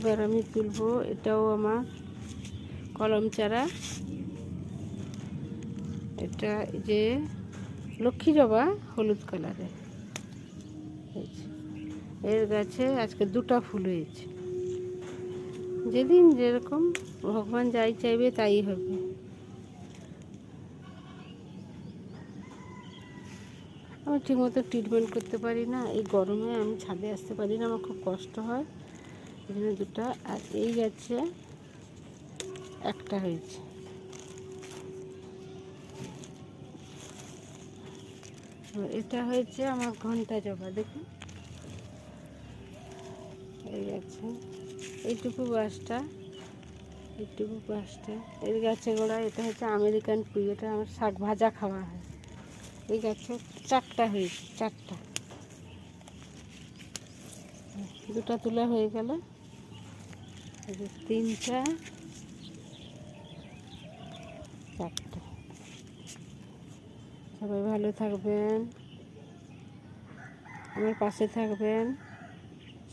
এবার আমি তুলবো। এটাও আমার কলম চারা। এটা যে লক্ষ্মী জবা হলুদ কালারের, এর গাছে আজকে 2টা ফুল হয়েছে। যেদিন যেরকম ভগবান যাই চাইবে তাই হবে। আমি ঠিকমতো ট্রিটমেন্ট করতে পারি না, এই গরমে আমি ছাদে আসতে পারি না, আমার খুব কষ্ট হয়। এই জন্য 2টা। আর এই গাছে একটা হয়েছে। এটা হয়েছে আমার ঘন্টা জবা, দেখুন এই গাছে এইটুকু বাঁশটা, এর গাছে গোড়া। এটা হচ্ছে আমেরিকান পুঁই, এটা আমার শাক ভাজা খাওয়া হয়। এই গাছে 4টা হয়েছে, 4টা। 2টা তোলা হয়ে গেল, 3টা, 4টা। সবাই ভালো থাকবেন, আমার পাশে থাকবেন।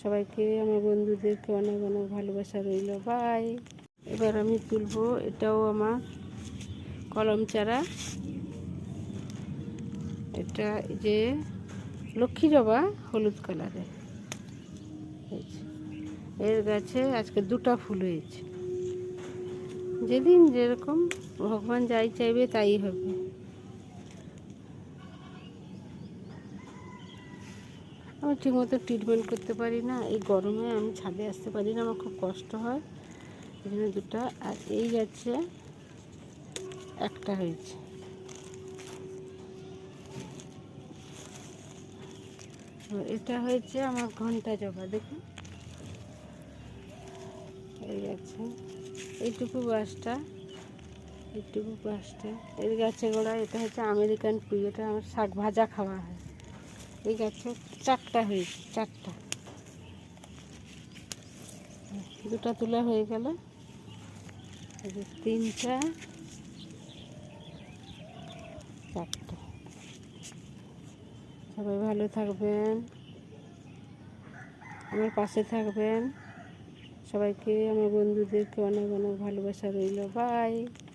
সবাইকে, আমার বন্ধুদেরকে অনেক অনেক ভালোবাসা রইল। বাই। এবার আমি তুলবো। এটাও আমার কলম চারা। এটা যে লক্ষ্মী জবা হলুদ কালারের, এর গাছে আজকে 2টা ফুল হয়েছে। যেদিন যেরকম ভগবান যাই চাইবে তাই হবে। আমি ঠিকমতো ট্রিটমেন্ট করতে পারি না, এই গরমে আমি ছাদে আসতে পারি না, আমার খুব কষ্ট হয়। এই জন্য 2টা। আর এই গাছে একটা হয়েছে। এটা হয়েছে আমার ঘন্টা জবা, দেখুন এই গাছে এইটুকু বাঁশটা, এর গাছে গোড়া। এটা হচ্ছে আমেরিকান পুঁই, এটা আমার শাক ভাজা খাওয়া হয়। এই গাছে 4টা হয়েছে, 4টা। 2টা তোলা হয়ে গেল, 3টা, 4টা। সবাই ভালো থাকবেন, আমার পাশে থাকবেন। সবাইকে, আমার বন্ধুদেরকে অনেক অনেক ভালোবাসা রইল। বাই।